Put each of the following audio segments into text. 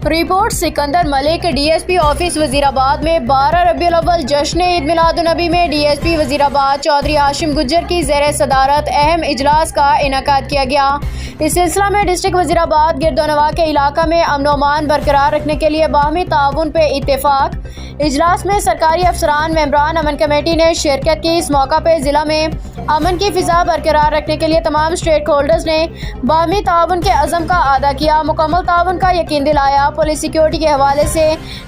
Report Sikandar Malik, DSP office Wazirabad में 12 रबीउल अव्वल जश्न ईद मिलादुन्नबी में डीएसपी वजीराबाद चौधरी हाशिम गुज्जर की ज़ेर सदारत अहम इजलास का इनेकाद किया गया। इस सिलसिला में डिस्ट्रिक्ट वजीराबाद गिरदोनवा के इलाका में अमन व अमान बरकरार रखने के लिए बाहमी ताउन पे इत्तेफाक। इजलास में सरकारी अफसरान मेंबरान अमन कमेटी ने शिरकत की। इस मौका पर ज़िला में अमन की फ़िज़ा बरकरार रखने के लिए तमाम स्टेक होल्डर्स ने बाहमी ताउन के अज़म का अदा किया, मुकम्मल ताउन का यकीन दिलाया। पुलिस सिक्योरिटी के हवाले से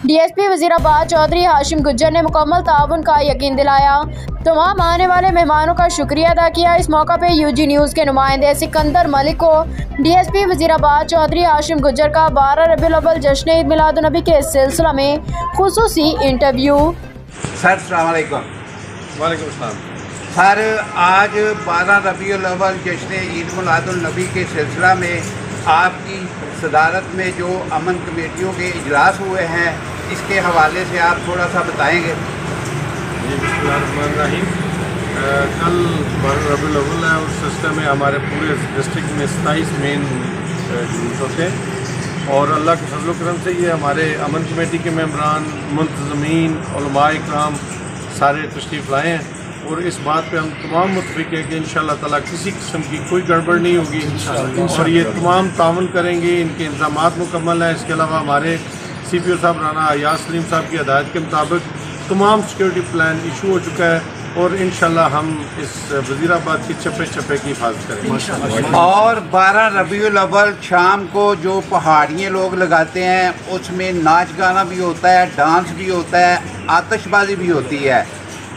डीएसपी वजीराबाद चौधरी हाशिम गुज्जर ने मुकम्मल ताउन का यकीन दिलाया। तमाम आने वाले मेहमानों का शुक्रिया अदा किया। इस मौका पर यूजी न्यूज़ के नुमाइंदे सिकंदर मलिक को डीएसपी वजीराबाद चौधरी हाशिम गुज्जर का 12 रबीउल अव्वल जश्न ईद मिलादुन्नबी के सिलसिला में खुसूसी इंटरव्यू। सर अस्सलाम वालेकुम। वालेकुम अस्सलाम। सर आज 12 रबीउल अव्वल जश्न ईद मिलादुन्नबी के सिलसिला में आपकी सदारत में जो अमन कमेटियों के इजलास हुए हैं, इसके हवाले से आप थोड़ा सा बताएंगे। जी बिस्मिल्लाहिर्रहमानिर्रहीम। कल 12 रबीउल अव्वल है, उस सिलसिले में हमारे पूरे डिस्ट्रिक्ट में 27 मेन जुलूस होते हैं और अल्लाह के फजल करम से ये हमारे अमन कमेटी के मेंबरान, मुंतज़मीन, उलमाए इकराम सारे तशरीफ़ लाए हैं और इस बात पे हम तमाम मुतफ़िक़ हैं कि इंशाअल्लाह ताला किसी किस्म की कोई गड़बड़ नहीं होगी और ये तमाम तावन करेंगे। इनके इंतज़ामात मुकम्मल हैं। इसके अलावा हमारे CPO साहब राना अयाज सलीम साहब की हिदायत के मुताबिक तमाम सिक्योरिटी प्लान इशू हो चुका है और इंशाअल्लाह हम इस वज़ीराबाद की चप्पे चप्पे की हिफाजत करेंगे। और 12 रबीउल अव्वल शाम को जो पहाड़ियाँ लोग लगाते हैं उसमें नाच गाना भी होता है, डांस भी होता है, आतिशबाजी भी होती है,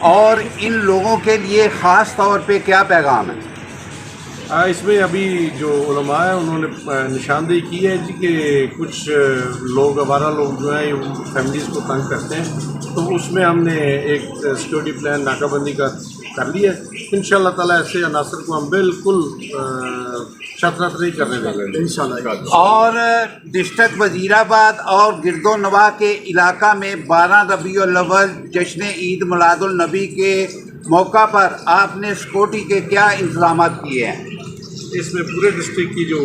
और इन लोगों के लिए ख़ास तौर पे क्या पैगाम है? इसमें अभी जो उलमा है उन्होंने निशानदेही की है जी कि कुछ लोग आवारा लोग जो हैं फैमिलीज़ को तंग करते हैं, तो उसमें हमने एक सिक्योरिटी प्लान नाकाबंदी का कर लिया है। इंशाअल्लाह ताला ऐसे अनासर को हम बिल्कुल शतरत नहीं करने देंगे इंशाअल्लाह। और डिस्ट्रिक्ट वजीराबाद और गिरदोनवा के इलाका में 12 रबीउल अव्वल जश्न ईद मिलादुन्नबी के मौका पर आपने सिक्योरिटी के क्या इंतजाम किए हैं? इसमें पूरे डिस्ट्रिक्ट की जो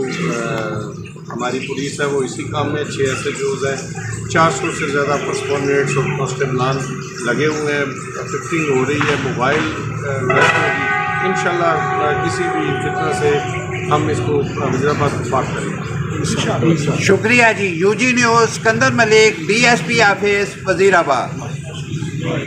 हमारी पुलिस है वो इसी काम में 6 SHOs हैं, 400 से ज़्यादा पोस्टपोनेट्स और कांस्टेबलान लगे हुए हैं, शिफ्टिंग हो रही है, मोबाइल इंशाअल्लाह किसी भी फितना से हम इसको वज़ीराबाद पार करेंगे। शुक्रिया जी। UG news Sikandar Malik, DSP office Wazirabad.